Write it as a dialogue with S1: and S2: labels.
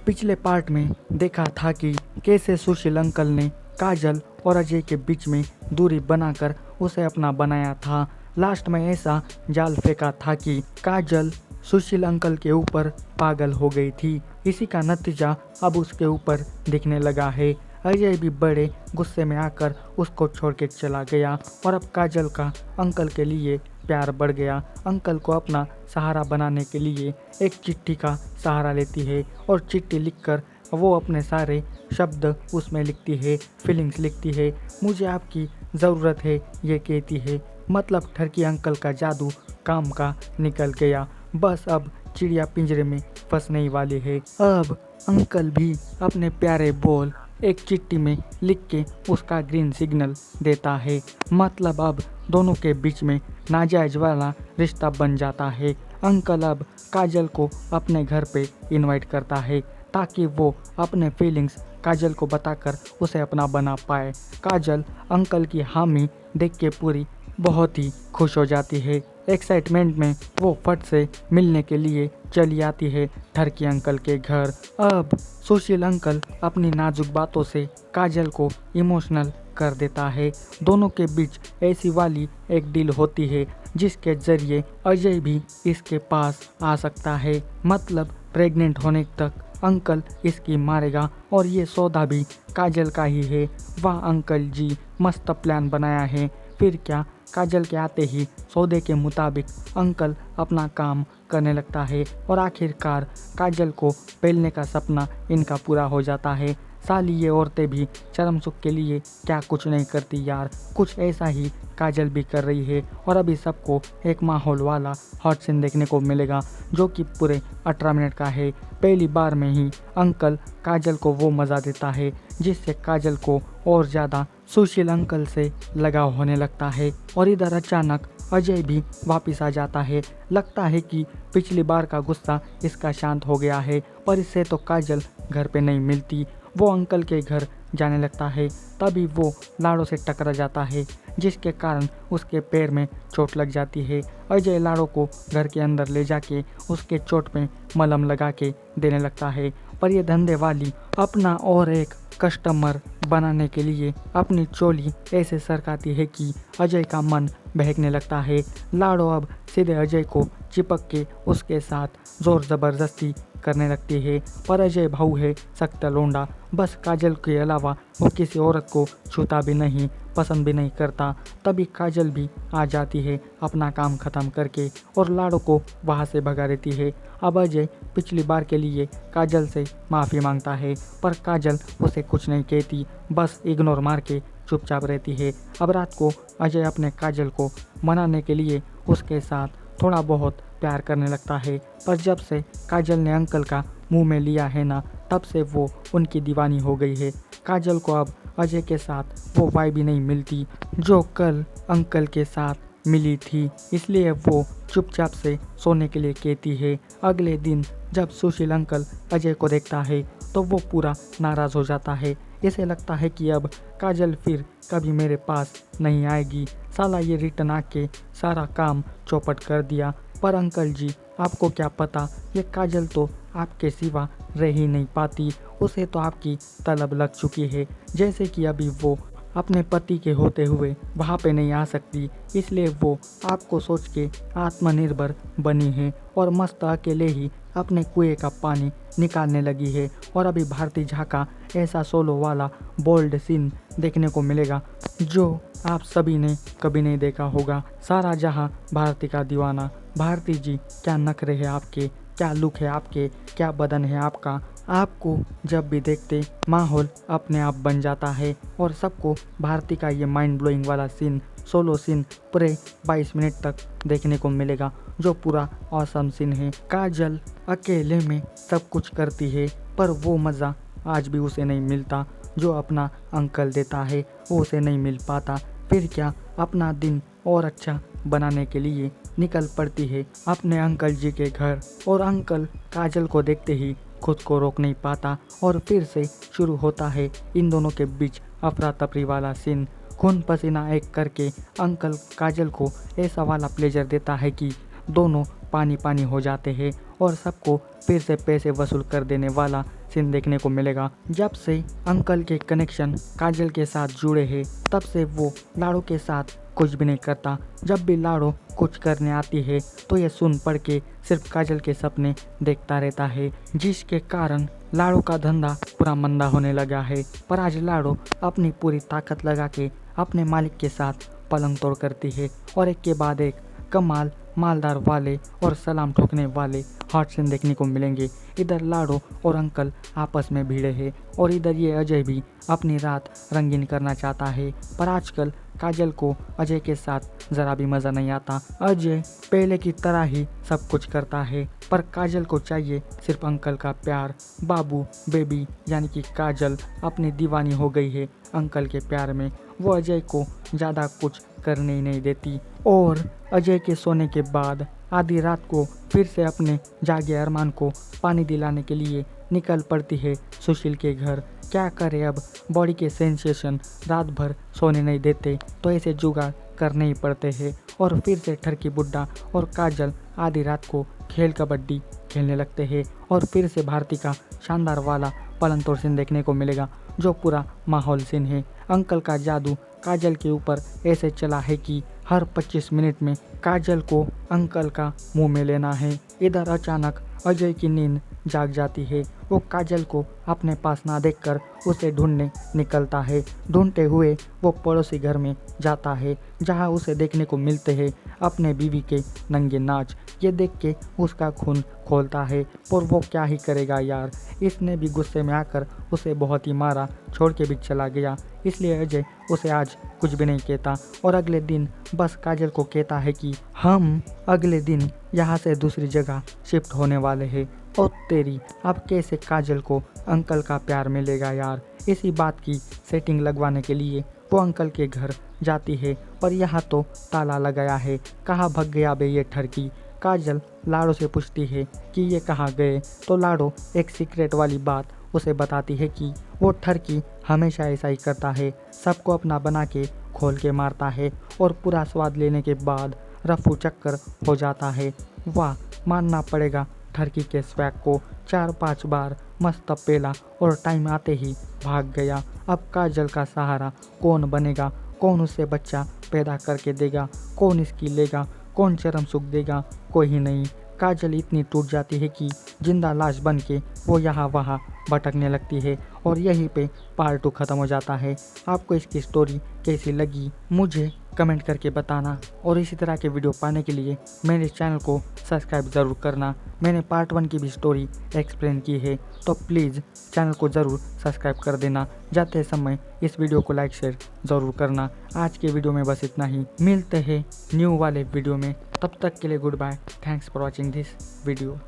S1: पिछले पार्ट में देखा था कि कैसे सुशील अंकल ने काजल और अजय के बीच में दूरी बनाकर उसे अपना बनाया था। लास्ट में ऐसा जाल फेंका था कि काजल सुशील अंकल के ऊपर पागल हो गई थी। इसी का नतीजा अब उसके ऊपर दिखने लगा है। अजय भी बड़े गुस्से में आकर उसको छोड़ के चला गया और अब काजल का अंकल के लिए प्यार बढ़ गया। अंकल को अपना सहारा बनाने के लिए एक चिट्ठी का सहारा लेती है और चिट्ठी लिखकर वो अपने सारे शब्द उसमें लिखती है, फीलिंग्स लिखती है। मुझे आपकी ज़रूरत है ये कहती है। मतलब ठरकी अंकल का जादू काम का निकल गया। बस अब चिड़िया पिंजरे में फंसने ही वाली है। अब अंकल भी अपने प्यारे बोल एक चिट्ठी में लिख के उसका ग्रीन सिग्नल देता है। मतलब अब दोनों के बीच में नाजायज वाला रिश्ता बन जाता है। अंकल अब काजल को अपने घर पे इनवाइट करता है ताकि वो अपने फीलिंग्स काजल को बताकर उसे अपना बना पाए। काजल अंकल की हामी देख के पूरी बहुत ही खुश हो जाती है। एक्साइटमेंट में वो फट से मिलने के लिए चली आती है ठरकी अंकल के घर। अब सुशील अंकल अपनी नाजुक बातों से काजल को इमोशनल कर देता है। दोनों के बीच ऐसी वाली एक डील होती है जिसके जरिए अजय भी इसके पास आ सकता है। मतलब प्रेग्नेंट होने तक अंकल इसकी मारेगा और ये सौदा भी काजल का ही है। वाह अंकल जी, मस्त प्लान बनाया है। फिर क्या, काजल के आते ही सौदे के मुताबिक अंकल अपना काम करने लगता है और आखिरकार काजल को पेलने का सपना इनका पूरा हो जाता है। साली ये औरतें भी चरम सुख के लिए क्या कुछ नहीं करती यार। कुछ ऐसा ही काजल भी कर रही है और अभी सबको एक माहौल वाला हॉट सीन देखने को मिलेगा जो कि पूरे 18 मिनट का है। पहली बार में ही अंकल काजल को वो मज़ा देता है जिससे काजल को और ज़्यादा सुशील अंकल से लगाव होने लगता है। और इधर अचानक अजय भी वापस आ जाता है। लगता है कि पिछली बार का गुस्सा इसका शांत हो गया है, पर इससे तो काजल घर पे नहीं मिलती। वो अंकल के घर जाने लगता है, तभी वो लाड़ो से टकरा जाता है जिसके कारण उसके पैर में चोट लग जाती है। अजय लाड़ो को घर के अंदर ले जाके उसके चोट पे मलहम लगा के देने लगता है, पर ये धंधे वाली अपना और एक कस्टमर बनाने के लिए अपनी चोली ऐसे सरकाती है कि अजय का मन बहकने लगता है। लाड़ो अब सीधे अजय को चिपक के उसके साथ जोर ज़बरदस्ती करने लगती है, पर अजय भाऊ है सख्त लोंडा। बस काजल के अलावा वो किसी औरत को छूता भी नहीं, पसंद भी नहीं करता। तभी काजल भी आ जाती है अपना काम ख़त्म करके और लाड़ो को वहाँ से भगा देती है। अब अजय पिछली बार के लिए काजल से माफ़ी मांगता है, पर काजल उसे कुछ नहीं कहती, बस इग्नोर मार के चुपचाप रहती है। अब रात को अजय अपने काजल को मनाने के लिए उसके साथ थोड़ा बहुत प्यार करने लगता है, पर जब से काजल ने अंकल का मुंह में लिया है ना, तब से वो उनकी दीवानी हो गई है। काजल को अब अजय के साथ वो वाइब भी नहीं मिलती जो कल अंकल के साथ मिली थी, इसलिए वो चुपचाप से सोने के लिए कहती है। अगले दिन जब सुशील अंकल अजय को देखता है तो वो पूरा नाराज़ हो जाता है। इसे लगता है कि अब काजल फिर कभी मेरे पास नहीं आएगी। साला ये रिटर्न आके सारा काम चौपट कर दिया। पर अंकल जी, आपको क्या पता, ये काजल तो आपके सिवा रह ही नहीं पाती। उसे तो आपकी तलब लग चुकी है। जैसे कि अभी वो अपने पति के होते हुए वहाँ पे नहीं आ सकती, इसलिए वो आपको सोच के आत्मनिर्भर बनी है और मस्त अकेले ही अपने कुएं का पानी निकालने लगी है। और अभी भारती झा का ऐसा सोलो वाला बोल्ड सीन देखने को मिलेगा जो आप सभी ने कभी नहीं देखा होगा। सारा जहां भारती का दीवाना। भारती जी, क्या नखरे है आपके, क्या लुक है आपके, क्या बदन है आपका। आपको जब भी देखते माहौल अपने आप बन जाता है। और सबको भारती का ये माइंड ब्लोइंग वाला सीन, सोलो सीन पूरे 22 मिनट तक देखने को मिलेगा जो पूरा ऑसम सीन है। काजल अकेले में सब कुछ करती है, पर वो मज़ा आज भी उसे नहीं मिलता जो अपना अंकल देता है, वो उसे नहीं मिल पाता। फिर क्या, अपना दिन और अच्छा बनाने के लिए निकल पड़ती है अपने अंकल जी के घर। और अंकल काजल को देखते ही खुद को रोक नहीं पाता और फिर से शुरू होता है इन दोनों के बीच अफरा तफरी वाला सीन। खून पसीना एक करके अंकल काजल को ऐसा वाला प्लेजर देता है कि दोनों पानी पानी हो जाते हैं और सबको फिर से पैसे वसूल कर देने वाला सीन देखने को मिलेगा। जब से अंकल के कनेक्शन काजल के साथ जुड़े हैं तब से वो लाड़ो के साथ कुछ भी नहीं करता। जब भी लाड़ो कुछ करने आती है तो ये सुन पढ़ के सिर्फ काजल के सपने देखता रहता है, जिसके कारण लाड़ो का धंधा पूरा मंदा होने लगा है। पर आज लाड़ो अपनी पूरी ताकत लगा के अपने मालिक के साथ पलंग तोड़ करती है और एक के बाद एक कमाल मालदार वाले और सलाम ठोकने वाले हॉट सीन देखने को मिलेंगे। इधर लाड़ो और अंकल आपस में भिड़े हैं और इधर ये अजय भी अपनी रात रंगीन करना चाहता है, पर आजकल काजल को अजय के साथ ज़रा भी मज़ा नहीं आता। अजय पहले की तरह ही सब कुछ करता है, पर काजल को चाहिए सिर्फ अंकल का प्यार। बाबू बेबी यानी कि काजल अपनी दीवानी हो गई है अंकल के प्यार में। वो अजय को ज़्यादा कुछ करने ही नहीं देती और अजय के सोने के बाद आधी रात को फिर से अपने जागे अरमान को पानी दिलाने के लिए निकल पड़ती है सुशील के घर। क्या करे, अब बॉडी के सेंसेशन रात भर सोने नहीं देते तो ऐसे जुगाड़ करने ही पड़ते हैं और फिर से ठरकी बुड्ढा और काजल आधी रात को खेल कबड्डी खेलने लगते हैं और फिर से भारती का शानदार वाला पलंग तोड़ सीन देखने को मिलेगा जो पूरा माहौल सीन है। अंकल का जादू काजल के ऊपर ऐसे चला है कि हर 25 मिनट में काजल को अंकल का मुंह में लेना है। इधर अचानक अजय की नींद जाग जाती है। वो काजल को अपने पास ना देखकर उसे ढूंढने निकलता है। ढूंढते हुए वो पड़ोसी घर में जाता है जहां उसे देखने को मिलते हैं अपने बीवी के नंगे नाच। ये देख के उसका खून खोलता है, पर वो क्या ही करेगा यार। इसने भी गुस्से में आकर उसे बहुत ही मारा, छोड़ के भी चला गया। इसलिए अजय उसे आज कुछ भी नहीं कहता और अगले दिन बस काजल को कहता है कि हम अगले दिन यहाँ से दूसरी जगह शिफ्ट होने वाले हैं। और तेरी अब कैसे काजल को अंकल का प्यार मिलेगा यार। इसी बात की सेटिंग लगवाने के लिए वो अंकल के घर जाती है, पर यहाँ तो ताला लगाया है। कहाँ भग गया बे ये ठरकी। काजल लाड़ो से पूछती है कि ये कहाँ गए, तो लाड़ो एक सीक्रेट वाली बात उसे बताती है कि वो ठरकी हमेशा ऐसा ही करता है, सबको अपना बना के खोल के मारता है और पूरा स्वाद लेने के बाद रफू चक्कर हो जाता है। वाह, मानना पड़ेगा ठरकी के स्वैग को। 4-5 बार मस्त पेला और टाइम आते ही भाग गया। अब काजल का सहारा कौन बनेगा, कौन उसे बच्चा पैदा करके देगा, कौन इसकी लेगा, कौन चरम सुख देगा, कोई ही नहीं। काजल इतनी टूट जाती है कि जिंदा लाश बन के वो यहाँ वहाँ भटकने लगती है और यहीं पे पार्ट 2 ख़त्म हो जाता है। आपको इसकी स्टोरी कैसी लगी मुझे कमेंट करके बताना और इसी तरह के वीडियो पाने के लिए मेरे चैनल को सब्सक्राइब ज़रूर करना। मैंने पार्ट 1 की भी स्टोरी एक्सप्लेन की है, तो प्लीज़ चैनल को ज़रूर सब्सक्राइब कर देना। जाते समय इस वीडियो को लाइक शेयर ज़रूर करना। आज के वीडियो में बस इतना ही, मिलते हैं न्यू वाले वीडियो में। तब तक के लिए goodbye. Thanks for watching this video.